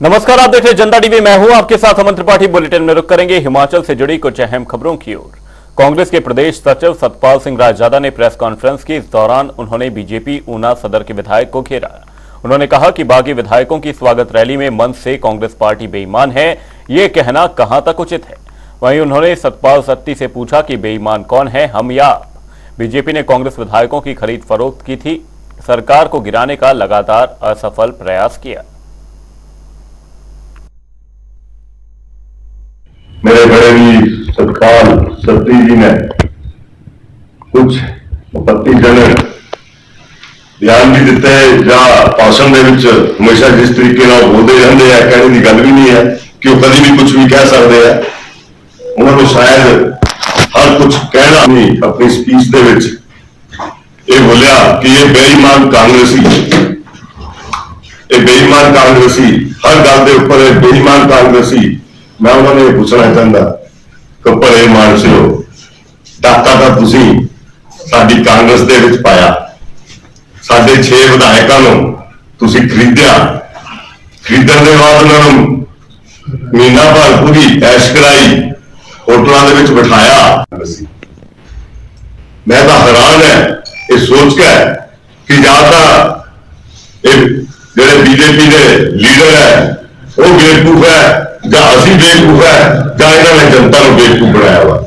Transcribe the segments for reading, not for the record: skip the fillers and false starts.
नमस्कार, आप देख रहे हैं जनता टीवी। मैं हूं आपके साथ अमन त्रिपाठी। बुलेटिन में रुक करेंगे हिमाचल से जुड़ी कुछ अहम खबरों की ओर। कांग्रेस के प्रदेश सचिव सतपाल सिंह रायजादा ने प्रेस कॉन्फ्रेंस की। इस दौरान उन्होंने बीजेपी ऊना सदर के विधायक को घेरा। उन्होंने कहा कि बागी विधायकों की स्वागत रैली में मंच से कांग्रेस पार्टी बेईमान है, ये कहना कहां तक उचित है। वहीं उन्होंने सतपाल सत्ती से पूछा कि बेईमान कौन है, हम या आप। बीजेपी ने कांग्रेस विधायकों की खरीद फरोख्त की थी, सरकार को गिराने का लगातार असफल प्रयास किया। मेरे बड़े भी सतपाल सत्ती जी ने कुछ आपत्तिजनक बयान भी दिते या भाषण दे विच हमेशा जिस तरीके नाल बोलते रहते हैं, कहने की गल भी नहीं है कि वो कभी भी कुछ भी कह सकते हैं। उन्होंने शायद हर कुछ कहना नहीं अपनी स्पीच दे विच ये बोलिया कि ये बेईमान कांग्रेसी, ये बेईमान कांग्रेसी, हर गल के उपर बेईमान कांग्रेसी। मैं उन्होंने पूछना चाहता कि भले मानस हो, डाका तो तुसी साडी कांग्रेस दे विच पाया, साडे 6 विधायकों नूं तुसी खरीदिया, खरीदण दे बाद उन्होंने महीना भर पूरी ऐश कराई, होटलों के विच बिठाया। मैं तो हैरान है ये सोच के कि या जो बीजेपी के लीडर है वो बेवकूफ है, या असी बेवकूफ है, या इन्होंने जनता को बेवकूफ बनाया हुआ।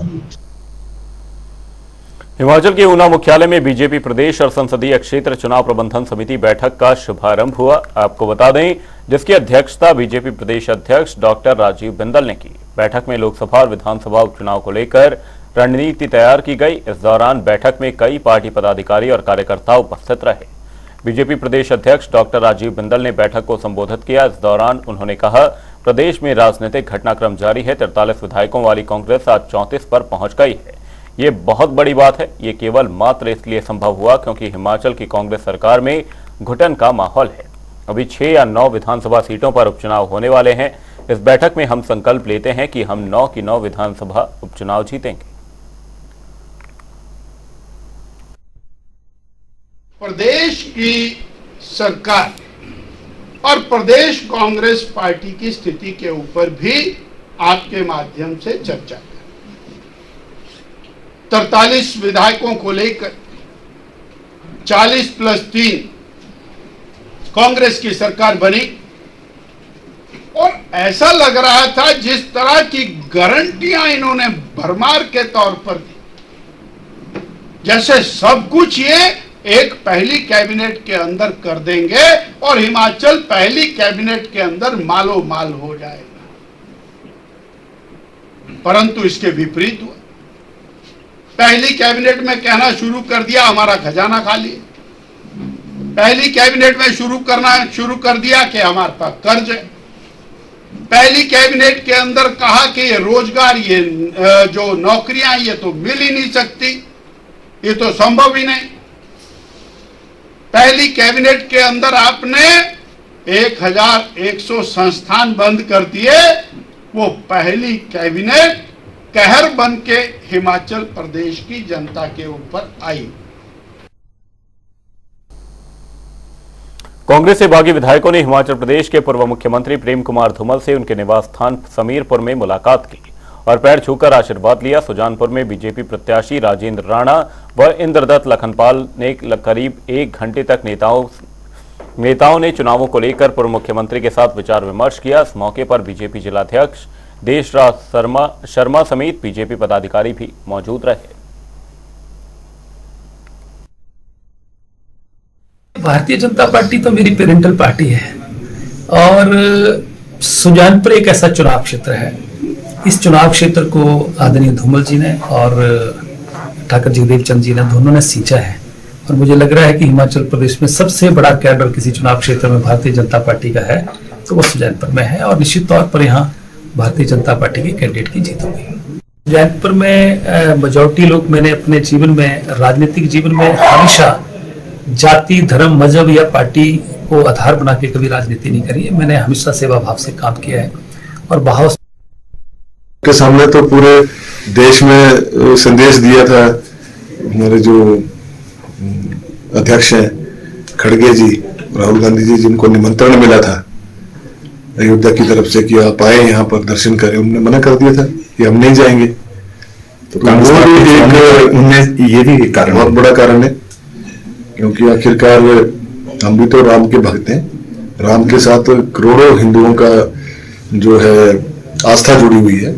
हिमाचल के ऊना मुख्यालय में बीजेपी प्रदेश और संसदीय क्षेत्र चुनाव प्रबंधन समिति बैठक का शुभारंभ हुआ। आपको बता दें, जिसकी अध्यक्षता बीजेपी प्रदेश अध्यक्ष डॉक्टर राजीव बिंदल ने की। बैठक में लोकसभा और विधानसभा उपचुनाव को लेकर रणनीति तैयार की गई। इस दौरान बैठक में कई पार्टी पदाधिकारी और कार्यकर्ता उपस्थित रहे। बीजेपी प्रदेश अध्यक्ष डॉक्टर राजीव बिंदल ने बैठक को संबोधित किया। इस दौरान उन्होंने कहा, प्रदेश में राजनीतिक घटनाक्रम जारी है। 43 विधायकों वाली कांग्रेस आज 34 पर पहुंच गई है। ये बहुत बड़ी बात है। ये केवल मात्र इसलिए संभव हुआ क्योंकि हिमाचल की कांग्रेस सरकार में घुटन का माहौल है। अभी 6 या 9 विधानसभा सीटों पर उपचुनाव होने वाले हैं। इस बैठक में हम संकल्प लेते हैं कि हम 9 की 9 विधानसभा उपचुनाव जीतेंगे। प्रदेश की सरकार और प्रदेश कांग्रेस पार्टी की स्थिति के ऊपर भी आपके माध्यम से चर्चा करें। 43 विधायकों को लेकर 40 + 3 कांग्रेस की सरकार बनी और ऐसा लग रहा था जिस तरह की गारंटियां इन्होंने भरमार के तौर पर दी, जैसे सब कुछ ये एक पहली कैबिनेट के अंदर कर देंगे और हिमाचल पहली कैबिनेट के अंदर मालो माल हो जाएगा। परंतु इसके विपरीत हुआ। पहली कैबिनेट में कहना शुरू कर दिया हमारा खजाना खाली है। पहली कैबिनेट में शुरू कर दिया कि हमारे पास कर्ज है। पहली कैबिनेट के अंदर कहा कि ये रोजगार, ये जो नौकरियां, ये तो मिल ही नहीं सकती, ये तो संभव ही नहीं। पहली कैबिनेट के अंदर आपने 1100 संस्थान बंद कर दिए। वो पहली कैबिनेट कहर बन के हिमाचल प्रदेश की जनता के ऊपर आई। कांग्रेस से बागी विधायकों ने हिमाचल प्रदेश के पूर्व मुख्यमंत्री प्रेम कुमार धूमल से उनके निवास स्थान समीरपुर में मुलाकात की और पैर छूकर आशीर्वाद लिया। सुजानपुर में बीजेपी प्रत्याशी राजेंद्र राणा व इंद्रदत्त लखनपाल ने करीब 1 घंटे तक नेताओं ने चुनावों को लेकर पूर्व मुख्यमंत्री के साथ विचार विमर्श किया। इस मौके पर बीजेपी जिलाध्यक्ष देशराज शर्मा समेत बीजेपी पदाधिकारी भी मौजूद रहे। भारतीय जनता पार्टी तो मेरी पेरेंटल पार्टी है और सुजानपुर एक ऐसा चुनाव क्षेत्र है। इस चुनाव क्षेत्र को आदरणीय धूमल जी ने और ठाकुर जगदेव चंद जी ने दोनों ने सींचा है और मुझे लग रहा है कि हिमाचल प्रदेश में सबसे बड़ा कैडर किसी चुनाव क्षेत्र में भारतीय जनता पार्टी का है तो वो सुजानपुर में है और निश्चित तौर पर यहाँ भारतीय जनता पार्टी के कैंडिडेट की जीत होगी। सुजानपुर में मेजॉरिटी लोग, मैंने अपने जीवन में, राजनीतिक जीवन में हमेशा जाति, धर्म, मजहब या पार्टी को आधार बना के कभी राजनीति नहीं करी है। मैंने हमेशा सेवा भाव से काम किया है और भाव के सामने तो पूरे देश में संदेश दिया था हमारे जो अध्यक्ष हैं खड़गे जी, राहुल गांधी जी, जिनको निमंत्रण मिला था अयोध्या की तरफ से कि आप आए यहाँ पर दर्शन करें, उन्होंने मना कर दिया था कि हम नहीं जाएंगे। तो कांग्रेस वो पार्टी भी एक उनमें ये भी एक कारण बहुत बड़ा कारण है, क्योंकि आखिरकार हम भी तो राम के भक्त हैं। राम के साथ करोड़ों हिंदुओं का जो है आस्था जुड़ी हुई है,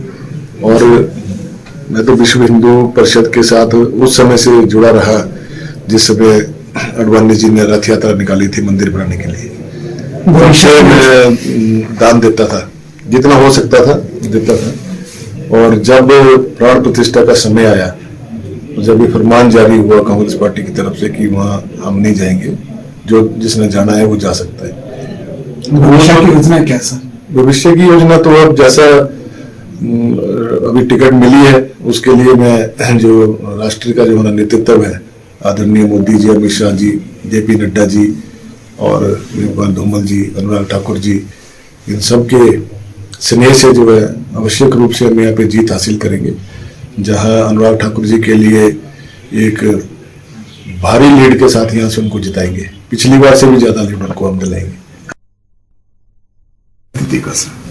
और मैं तो विश्व हिंदू परिषद के साथ उस समय से जुड़ा रहा जिस समय अडवाणी जी ने रथ यात्रा निकाली थी मंदिर बनाने के लिए। भविष्य में दान देता था, जितना हो सकता था देता था। और जब प्राण प्रतिष्ठा का समय आया, जब ये फरमान जारी हुआ कांग्रेस पार्टी की तरफ से कि वहाँ हम नहीं जाएंगे, जो जिसने जाना है वो जा सकता है। भविष्य की योजना क्या सर? भविष्य की योजना तो अब जैसा अभी टिकट मिली है उसके लिए मैं जो राष्ट्र का जो हमारा नेतृत्व है, आदरणीय मोदी जी, अमित शाह जी, जेपी नड्डा जी और धूमल जी, अनुराग ठाकुर जी, इन सब के स्नेह से जो है आवश्यक रूप से हम यहाँ पे जीत हासिल करेंगे। जहाँ अनुराग ठाकुर जी के लिए एक भारी लीड के साथ यहाँ से उनको जिताएंगे, पिछली बार से भी ज्यादा लीड उनको हम दिलाएंगे।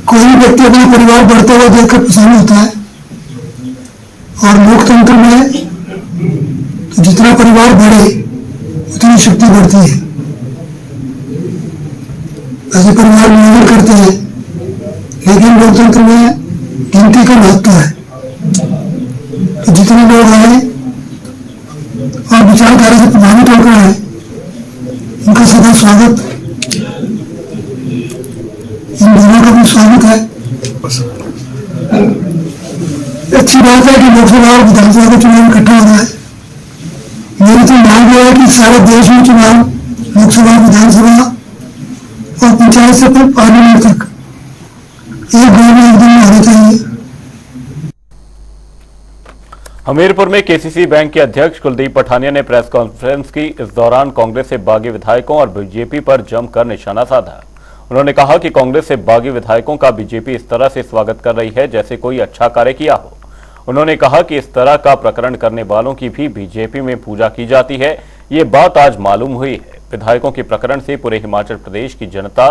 कोई व्यक्ति अपना परिवार बढ़ता हुआ देखकर पसंद होता है, और लोकतंत्र में तो जितना परिवार बढ़े उतनी शक्ति बढ़ती है। ऐसे परिवार नियोजन करते हैं, लेकिन लोकतंत्र में गिनती का महत्व है। तो जितने लोग आए और विचारधारा से प्रभावित होकर आए, उनका सदा स्वागत, इन दोनों का भी स्वागत है। अच्छी बात है कि लोकसभा और विधानसभा का चुनाव इकट्ठा हो रहा है। मेरी तो मांग है कि सारे देश में चुनाव, लोकसभा, विधानसभा और पंचायत से पार्लियामेंट तक एक गाँव में एक दिन में होना चाहिए। हमीरपुर में केसीसी बैंक के अध्यक्ष कुलदीप पठानिया ने प्रेस कॉन्फ्रेंस की। इस दौरान कांग्रेस से बागी विधायकों और बीजेपी पर जमकर निशाना साधा। उन्होंने कहा कि कांग्रेस से बागी विधायकों का बीजेपी इस तरह से स्वागत कर रही है जैसे कोई अच्छा कार्य किया हो। उन्होंने कहा कि इस तरह का प्रकरण करने वालों की भी बीजेपी में पूजा की जाती है। ये बात आज मालूम हुई है। विधायकों के प्रकरण से पूरे हिमाचल प्रदेश की जनता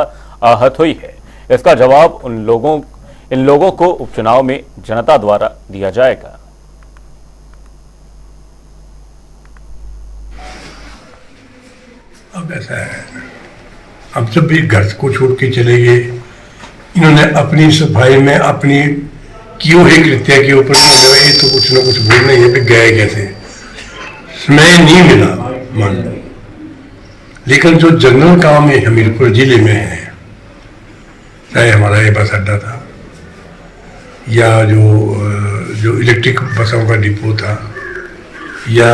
आहत हुई है। इसका जवाब इन लोगों को उपचुनाव में जनता द्वारा दिया जाएगा। अब ऐसा है, अब जब भी घर को छोड़ के चले गए, इन्होंने अपनी सफाई में अपनी किए हुए कृत्य के ऊपर तो कुछ ना कुछ बोलना ही है कि गए कैसे, समय नहीं मिला मान लो। लेकिन जो जनरल काम है हमीरपुर जिले में है, चाहे हमारा ये बस अड्डा था या जो इलेक्ट्रिक बसों का डिपो था या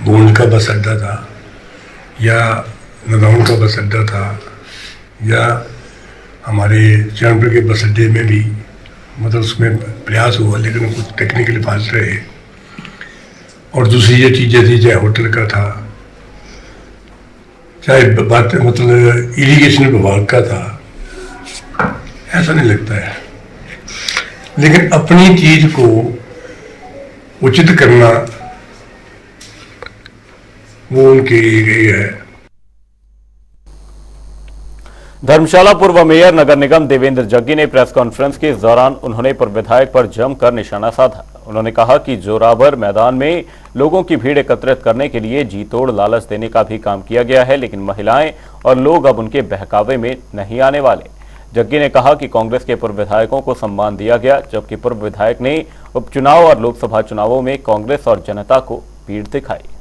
गोंड का बस अड्डा था या नदौन का बस अड्डा था या हमारे चरणपुर के बस अड्डे में भी मतलब उसमें प्रयास हुआ, लेकिन कुछ टेक्निकली फाल्ट रहे। और दूसरी ये चीज़ें थी, चाहे होटल का था, चाहे बात मतलब इरिगेशन विभाग का था, ऐसा नहीं लगता है। लेकिन अपनी चीज को उचित करना वो उनकी है। धर्मशाला पूर्व मेयर नगर निगम देवेंद्र जग्गी ने प्रेस कॉन्फ्रेंस के दौरान उन्होंने पूर्व विधायक पर जमकर निशाना साधा। उन्होंने कहा कि जोरावर मैदान में लोगों की भीड़ एकत्रित करने के लिए जी तोड़ लालच देने का भी काम किया गया है, लेकिन महिलाएं और लोग अब उनके बहकावे में नहीं आने वाले। जग्गी ने कहा कि कांग्रेस के पूर्व विधायकों को सम्मान दिया गया, जबकि पूर्व विधायक ने उपचुनाव और लोकसभा चुनावों में कांग्रेस और जनता को पीठ दिखाई।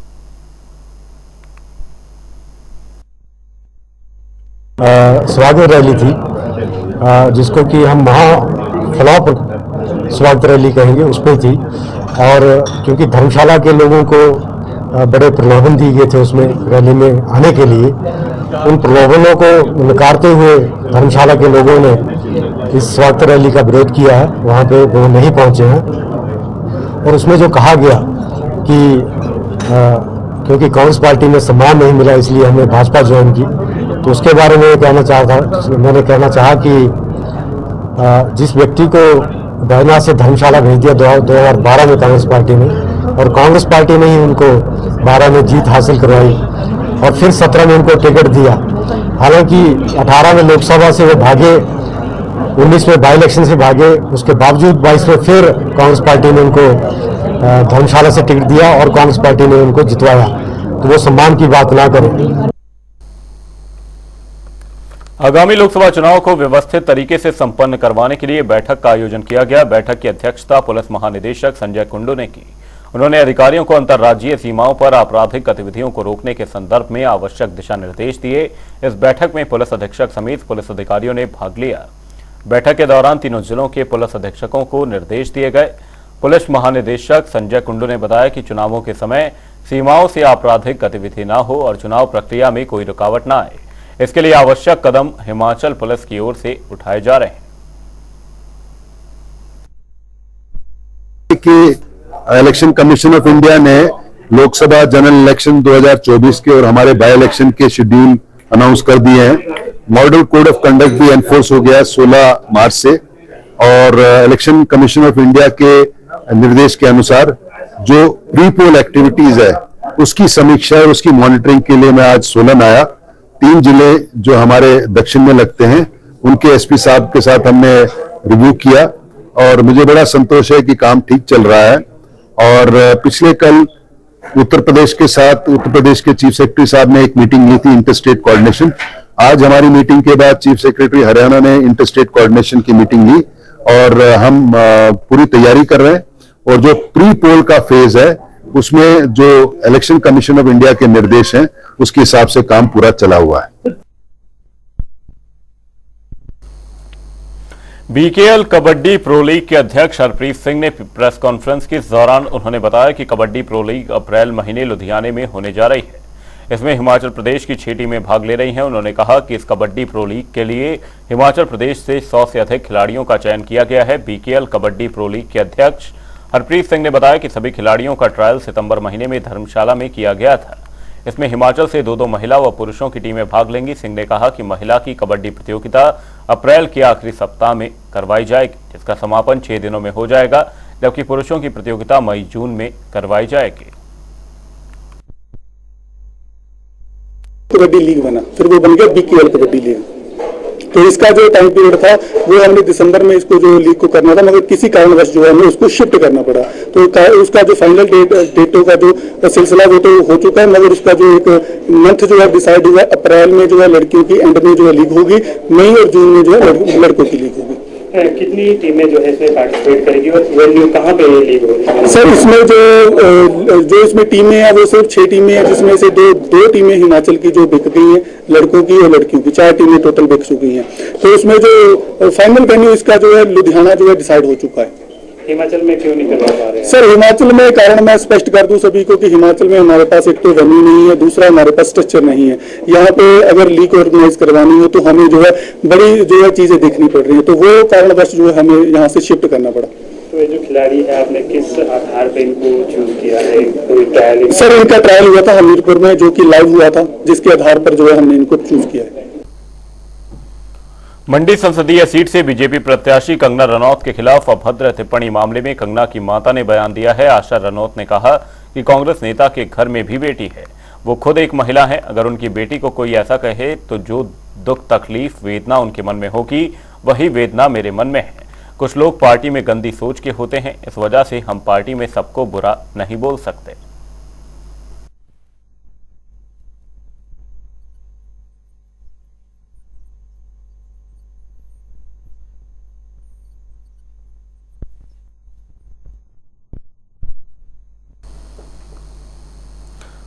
स्वागत रैली थी जिसको कि हम महाफ्लॉप स्वागत रैली कहेंगे, उस पर थी। और क्योंकि धर्मशाला के लोगों को बड़े प्रलोभन दिए गए थे उसमें रैली में आने के लिए, उन प्रलोभनों को नकारते हुए धर्मशाला के लोगों ने इस स्वागत रैली का विरोध किया है, वहाँ पे वो नहीं पहुँचे हैं। और उसमें जो कहा गया कि क्योंकि कांग्रेस पार्टी में सम्मान नहीं मिला इसलिए हमने भाजपा ज्वाइन की, तो उसके बारे में मैंने कहना चाहा कि जिस व्यक्ति को बहना से धर्मशाला भेज दिया 2012 में कांग्रेस पार्टी ने, और कांग्रेस पार्टी ने ही उनको 12 में जीत हासिल करवाई और फिर 17 में उनको टिकट दिया, हालांकि 18 में लोकसभा से वो भागे, 19 में बाई इलेक्शन से भागे, उसके बावजूद 22 में फिर कांग्रेस पार्टी ने उनको धर्मशाला से टिकट दिया और कांग्रेस पार्टी ने उनको जितवाया, तो वो सम्मान की बात ना करें। आगामी लोकसभा चुनाव को व्यवस्थित तरीके से संपन्न करवाने के लिए बैठक का आयोजन किया गया। बैठक की अध्यक्षता पुलिस महानिदेशक संजय कुंडू ने की। उन्होंने अधिकारियों को अंतर्राज्यीय सीमाओं पर आपराधिक गतिविधियों को रोकने के संदर्भ में आवश्यक दिशा निर्देश दिए। इस बैठक में पुलिस अधीक्षक समेत पुलिस अधिकारियों ने भाग लिया। बैठक के दौरान तीनों जिलों के पुलिस अधीक्षकों को निर्देश दिए गए। पुलिस महानिदेशक संजय कुंडू ने बताया कि चुनावों के समय सीमाओं से आपराधिक गतिविधि न हो और चुनाव प्रक्रिया में कोई रुकावट न आए, इसके लिए आवश्यक कदम हिमाचल पुलिस की ओर से उठाए जा रहे हैं। इलेक्शन कमीशन ऑफ इंडिया ने लोकसभा जनरल इलेक्शन 2024 के और हमारे बाई इलेक्शन के शेड्यूल अनाउंस कर दिए हैं। मॉडल कोड ऑफ कंडक्ट भी एनफोर्स हो गया 16 मार्च से, और इलेक्शन कमीशन ऑफ इंडिया के निर्देश के अनुसार जो प्री पोल एक्टिविटीज है उसकी समीक्षा और उसकी मॉनिटरिंग के लिए मैं आज सोलन आया। 3 जिले जो हमारे दक्षिण में लगते हैं उनके एसपी साहब के साथ हमने रिव्यू किया और मुझे बड़ा संतोष है कि काम ठीक चल रहा है। और पिछले कल उत्तर प्रदेश के साथ उत्तर प्रदेश के चीफ सेक्रेटरी साहब ने एक मीटिंग ली थी, इंटर स्टेट कोऑर्डिनेशन। आज हमारी मीटिंग के बाद चीफ सेक्रेटरी हरियाणा ने इंटर स्टेट कोऑर्डिनेशन की मीटिंग ली और हम पूरी तैयारी कर रहे हैं। और जो प्री पोल का फेज है उसमें जो इलेक्शन कमीशन ऑफ इंडिया के निर्देश हैं उसके हिसाब से काम पूरा चला हुआ है। बीकेएल कबड्डी प्रो लीग के अध्यक्ष हरप्रीत सिंह ने प्रेस कॉन्फ्रेंस के दौरान उन्होंने बताया कि कबड्डी प्रो लीग अप्रैल महीने लुधियाने में होने जा रही है। इसमें हिमाचल प्रदेश की 6 टीमें भाग ले रही हैं। उन्होंने कहा कि इस कबड्डी प्रो लीग के लिए हिमाचल प्रदेश से 100 से अधिक खिलाड़ियों का चयन किया गया है। बीकेएल कबड्डी प्रो लीग के अध्यक्ष हरप्रीत सिंह ने बताया कि सभी खिलाड़ियों का ट्रायल सितंबर महीने में धर्मशाला में किया गया था। इसमें हिमाचल से 2-2 महिला व पुरुषों की टीमें भाग लेंगी। सिंह ने कहा कि महिला की कबड्डी प्रतियोगिता अप्रैल के आखिरी सप्ताह में करवाई जाएगी, जिसका समापन 6 दिनों में हो जाएगा, जबकि पुरुषों की प्रतियोगिता मई-जून में करवाई जाएगी। कबड्डी लीग बना, फिर वो बन गया बीकेएल कबड्डी लीग। तो इसका जो टाइम पीरियड था वो हमने दिसंबर में इसको जो लीग को करना था, मगर किसी कारणवश जो है हमें उसको शिफ्ट करना पड़ा। तो उसका जो फाइनल डेटों का जो सिलसिला वो तो हो चुका है, मगर उसका जो एक मंथ जो है डिसाइड हुआ, अप्रैल में जो है लड़कियों की एंड में जो है लीग होगी, मई और जून में जो है लड़कों की लीग होगी। कितनी टीमें जो है इसमें पार्टिसिपेट करेगी और वेन्यू कहाँ पे ये लीग होगी? सर इसमें जो इसमें टीमें हैं वो सिर्फ 6 टीमें हैं, जिसमें से दो टीमें हिमाचल की जो बिक गई हैं, लड़कों की और लड़कियों की 4 टीमें टोटल बिक चुकी हैं। तो उसमें जो फाइनल वेन्यू इसका जो है लुधियाना जो है डिसाइड हो चुका है। हिमाचल में क्यों नहीं करवा पा रहे हैं? सर हिमाचल में कारण मैं स्पष्ट कर दूं सभी को कि हिमाचल में हमारे पास एक तो वेन्यू नहीं है, दूसरा हमारे पास स्ट्रक्चर नहीं है। यहाँ पे अगर लीग ऑर्गेनाइज करवानी हो तो हमें जो है बड़ी जो है चीजें देखनी पड़ रही है, तो वो कारणवश जो है हमें यहाँ से शिफ्ट करना पड़ा। तो ये जो खिलाड़ी है आपने किस आधार पे इनको चूज किया है? कोई ट्रायल? सर इनका ट्रायल हुआ था हमीरपुर में, जो कि लाइव हुआ था, जिसके आधार पर जो है हमने इनको चूज किया है। मंडी संसदीय सीट से बीजेपी प्रत्याशी कंगना रनौत के खिलाफ अभद्र टिप्पणी मामले में कंगना की माता ने बयान दिया है। आशा रनौत ने कहा कि कांग्रेस नेता के घर में भी बेटी है, वो खुद एक महिला है। अगर उनकी बेटी को कोई ऐसा कहे तो जो दुख तकलीफ वेदना उनके मन में होगी वही वेदना मेरे मन में है। कुछ लोग पार्टी में गंदी सोच के होते हैं, इस वजह से हम पार्टी में सबको बुरा नहीं बोल सकते।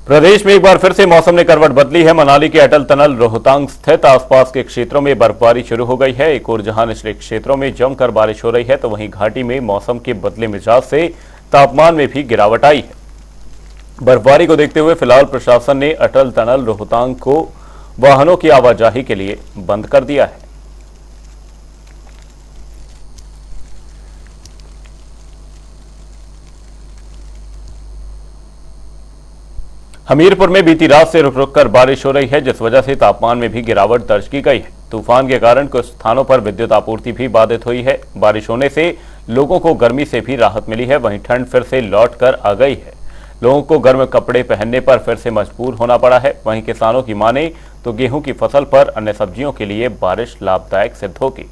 प्रदेश में एक बार फिर से मौसम ने करवट बदली है। मनाली के अटल टनल रोहतांग स्थित आसपास के क्षेत्रों में बर्फबारी शुरू हो गई है। एक और जहां निचले क्षेत्रों में जमकर बारिश हो रही है, तो वहीं घाटी में मौसम के बदले मिजाज से तापमान में भी गिरावट आई है। बर्फबारी को देखते हुए फिलहाल प्रशासन ने अटल टनल रोहतांग को वाहनों की आवाजाही के लिए बंद कर दिया है। हमीरपुर में बीती रात से रुक रुक कर बारिश हो रही है, जिस वजह से तापमान में भी गिरावट दर्ज की गई है। तूफान के कारण कुछ स्थानों पर विद्युत आपूर्ति भी बाधित हुई है। बारिश होने से लोगों को गर्मी से भी राहत मिली है, वहीं ठंड फिर से लौट कर आ गई है। लोगों को गर्म कपड़े पहनने पर फिर से मजबूर होना पड़ा है। वहीं किसानों की माने तो गेहूं की फसल पर अन्य सब्जियों के लिए बारिश लाभदायक सिद्ध होगी।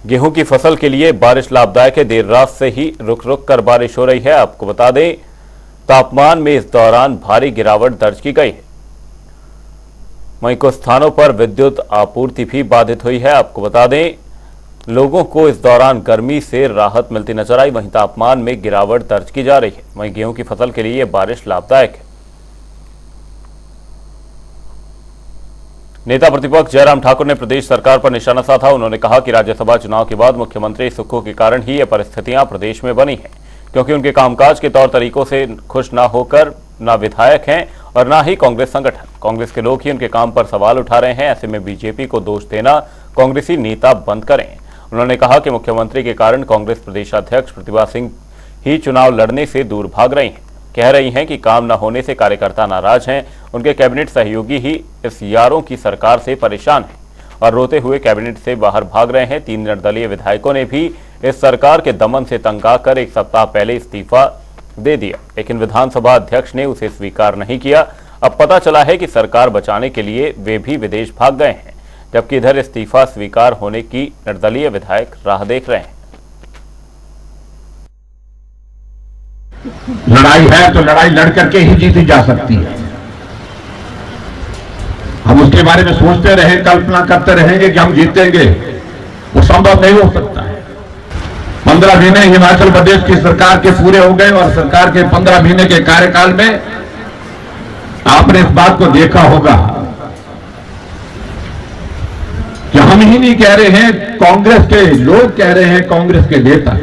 गेहूं की फसल के लिए बारिश लाभदायक है। देर रात से ही रुक रुक कर बारिश हो रही है। आपको बता दें, तापमान में इस दौरान भारी गिरावट दर्ज की गई है। वहीं कुछ स्थानों पर विद्युत आपूर्ति भी बाधित हुई है। आपको बता दें, लोगों को इस दौरान गर्मी से राहत मिलती नजर आई। वहीं तापमान में गिरावट दर्ज की जा रही है। वहीं गेहूं की फसल के लिए बारिश लाभदायक है। नेता प्रतिपक्ष जयराम ठाकुर ने प्रदेश सरकार पर निशाना साधा। उन्होंने कहा कि राज्यसभा चुनाव के बाद मुख्यमंत्री सुक्खू के कारण ही ये परिस्थितियां प्रदेश में बनी हैं, क्योंकि उनके कामकाज के तौर तरीकों से खुश न होकर न विधायक हैं और न ही कांग्रेस संगठन। कांग्रेस के लोग ही उनके काम पर सवाल उठा रहे हैं। ऐसे में बीजेपी को दोष देना कांग्रेसी नेता बंद करें। उन्होंने कहा कि मुख्यमंत्री के कारण कांग्रेस प्रदेशाध्यक्ष प्रतिभा सिंह ही चुनाव लड़ने से दूर भाग रही हैं। कह रही हैं कि काम न होने से कार्यकर्ता नाराज हैं। उनके कैबिनेट सहयोगी ही इस यारों की सरकार से परेशान हैं और रोते हुए कैबिनेट से बाहर भाग रहे हैं। 3 निर्दलीय विधायकों ने भी इस सरकार के दमन से तंग आकर 1 सप्ताह पहले इस्तीफा दे दिया, लेकिन विधानसभा अध्यक्ष ने उसे स्वीकार नहीं किया। अब पता चला है कि सरकार बचाने के लिए वे भी विदेश भाग गए हैं, जबकि इधर इस्तीफा स्वीकार होने की निर्दलीय विधायक राह देख रहे हैं। लड़ाई है तो लड़ाई लड़ करके ही जीती जा सकती है। हम उसके बारे में सोचते रहे, कल्पना करते रहेंगे कि हम जीतेंगे, वो संभव नहीं हो सकता है। 15 महीने हिमाचल प्रदेश की सरकार के पूरे हो गए और सरकार के 15 महीने के कार्यकाल में आपने इस बात को देखा होगा कि हम ही नहीं कह रहे हैं, कांग्रेस के लोग कह रहे हैं, कांग्रेस के नेता।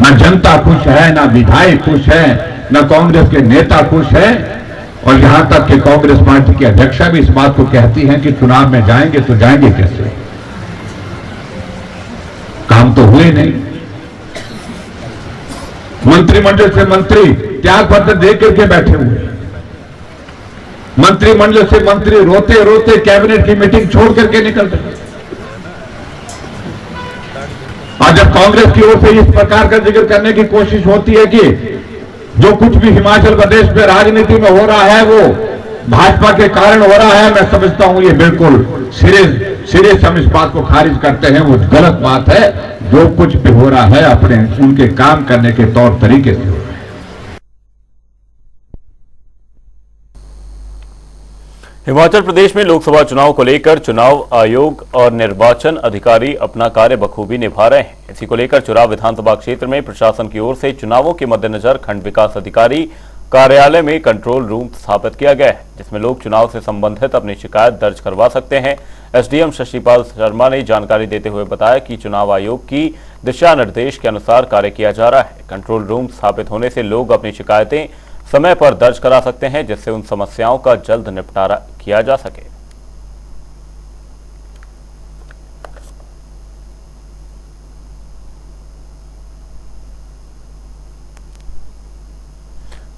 ना जनता खुश है, ना विधायक खुश है, ना कांग्रेस के नेता खुश है और यहां तक कि कांग्रेस पार्टी की अध्यक्षा भी इस बात को कहती हैं कि चुनाव में जाएंगे तो जाएंगे कैसे, काम तो हुए नहीं। मंत्रिमंडल से मंत्री त्याग पत्र दे करके बैठे हुए, मंत्रिमंडल से मंत्री रोते रोते कैबिनेट की मीटिंग छोड़ करके निकल रहे। और जब कांग्रेस की ओर से इस प्रकार का जिक्र करने की कोशिश होती है कि जो कुछ भी हिमाचल प्रदेश में राजनीति में हो रहा है वो भाजपा के कारण हो रहा है, मैं समझता हूं ये बिल्कुल सिरे से हम इस बात को खारिज करते हैं। वो गलत बात है। जो कुछ भी हो रहा है अपने उनके काम करने के तौर तरीके से हो रहा है। हिमाचल प्रदेश में लोकसभा चुनाव को लेकर चुनाव आयोग और निर्वाचन अधिकारी अपना कार्य बखूबी निभा रहे हैं। इसी को लेकर चुराव विधानसभा क्षेत्र में प्रशासन की ओर से चुनावों के मद्देनजर खंड विकास अधिकारी कार्यालय में कंट्रोल रूम स्थापित किया गया है, जिसमें लोग चुनाव से संबंधित अपनी शिकायत दर्ज करवा सकते हैं। एसडीएम शशिपाल शर्मा ने जानकारी देते हुए बताया कि चुनाव आयोग की दिशा निर्देश के अनुसार कार्य किया जा रहा है। कंट्रोल रूम स्थापित होने से लोग अपनी शिकायतें समय पर दर्ज करा सकते हैं, जिससे उन समस्याओं का जल्द निपटारा किया जा सके।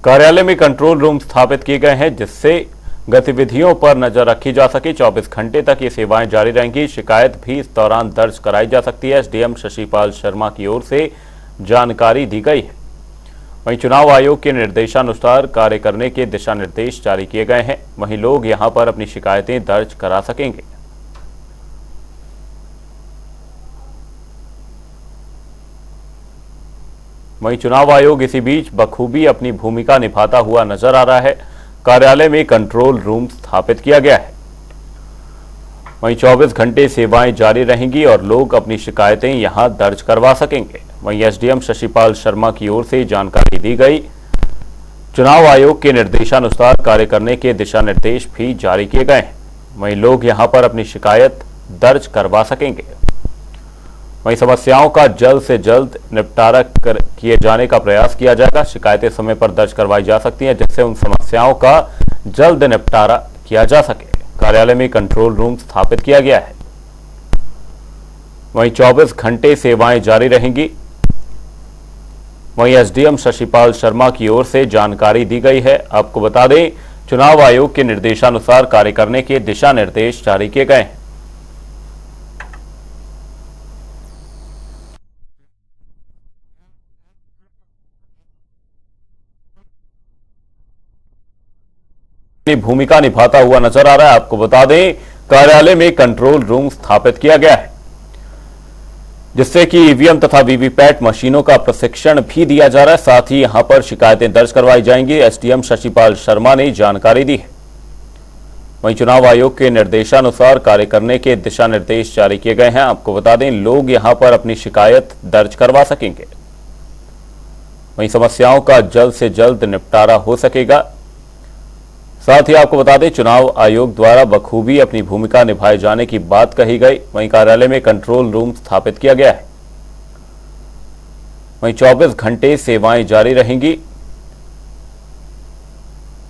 कार्यालय में कंट्रोल रूम स्थापित किए गए हैं, जिससे गतिविधियों पर नजर रखी जा सके। 24 घंटे तक ये सेवाएं जारी रहेंगी। शिकायत भी इस दौरान दर्ज कराई जा सकती है। एसडीएम शशिपाल शर्मा की ओर से जानकारी दी गई है। वहीं चुनाव आयोग के निर्देशानुसार कार्य करने के दिशा निर्देश जारी किए गए हैं। वहीं लोग यहां पर अपनी शिकायतें दर्ज करा सकेंगे। वहीं चुनाव आयोग इसी बीच बखूबी अपनी भूमिका निभाता हुआ नजर आ रहा है। कार्यालय में कंट्रोल रूम स्थापित किया गया है। वहीं 24 घंटे सेवाएं जारी रहेंगी और लोग अपनी शिकायतें यहां दर्ज करवा सकेंगे। वहीं एसडीएम शशिपाल शर्मा की ओर से जानकारी दी गई। चुनाव आयोग के निर्देशानुसार कार्य करने के दिशा निर्देश भी जारी किए गए हैं। वहीं लोग यहां पर अपनी शिकायत दर्ज करवा सकेंगे। वहीं समस्याओं का जल्द से जल्द निपटारा किए जाने का प्रयास किया जाएगा। शिकायतें समय पर दर्ज करवाई जा सकती हैं, जिससे उन समस्याओं का जल्द निपटारा किया जा सके। कार्यालय में कंट्रोल रूम स्थापित किया गया है। वहीं 24 घंटे सेवाएं जारी रहेंगी। वहीं एसडीएम शशिपाल शर्मा की ओर से जानकारी दी गई है। आपको बता दें, चुनाव आयोग के निर्देशानुसार कार्य करने के दिशा निर्देश जारी किए गए हैं। अपनी भूमिका निभाता हुआ नजर आ रहा है। आपको बता दें, कार्यालय में कंट्रोल रूम स्थापित किया गया है, जिससे कि ईवीएम तथा वीवीपैट मशीनों का प्रशिक्षण भी दिया जा रहा है। साथ ही यहां पर शिकायतें दर्ज करवाई जाएंगी, एसडीएम शशिपाल शर्मा ने जानकारी दी है। वहीं चुनाव आयोग के निर्देशानुसार कार्य करने के दिशा निर्देश जारी किए गए हैं। आपको बता दें, लोग यहां पर अपनी शिकायत दर्ज करवा सकेंगे। वहीं समस्याओं का जल्द से जल्द निपटारा हो सकेगा। साथ ही आपको बता दें, चुनाव आयोग द्वारा बखूबी अपनी भूमिका निभाए जाने की बात कही गई। वहीं कार्यालय में कंट्रोल रूम स्थापित किया गया है। वहीं 24 घंटे सेवाएं जारी रहेंगी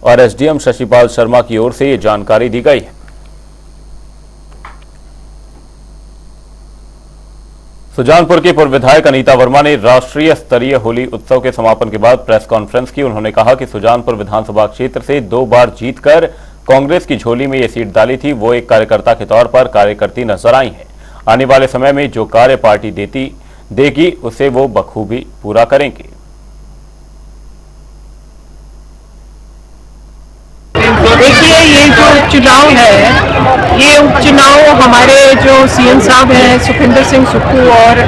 और एसडीएम शशिपाल शर्मा की ओर से यह जानकारी दी गई है। सुजानपुर की पूर्व विधायक अनीता वर्मा ने राष्ट्रीय स्तरीय होली उत्सव के समापन के बाद प्रेस कॉन्फ्रेंस की। उन्होंने कहा कि सुजानपुर विधानसभा क्षेत्र से 2 बार जीतकर कांग्रेस की झोली में ये सीट डाली थी, वो एक कार्यकर्ता के तौर पर कार्य करती नजर आई हैं। आने वाले समय में जो कार्य पार्टी देगी उसे वो बखूबी पूरा करेंगी। देखिए, ये जो उपचुनाव है, ये उपचुनाव हमारे जो सीएम साहब हैं सुखविंदर सिंह सुक्खू और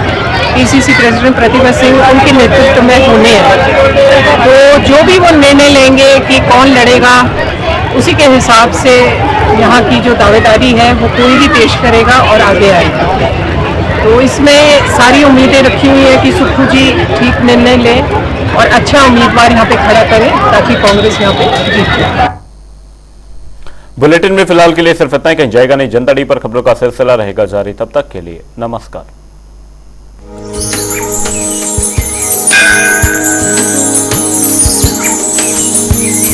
पीसीसी प्रेसिडेंट प्रतिभा सिंह, उनके नेतृत्व में होने हैं। तो जो भी वो निर्णय लेंगे कि कौन लड़ेगा, उसी के हिसाब से यहाँ की जो दावेदारी है वो कोई भी पेश करेगा और आगे आएगा। तो इसमें सारी उम्मीदें रखी हुई है कि सुक्खू जी ठीक निर्णय लें और अच्छा उम्मीदवार यहाँ पे खड़ा करें ताकि कांग्रेस यहाँ पे जीत जाए। बुलेटिन में फिलहाल के लिए सिर्फ इतना ही। कहीं जाएगा नहीं। जनता डी पर खबरों का सिलसिला रहेगा जारी। तब तक के लिए नमस्कार।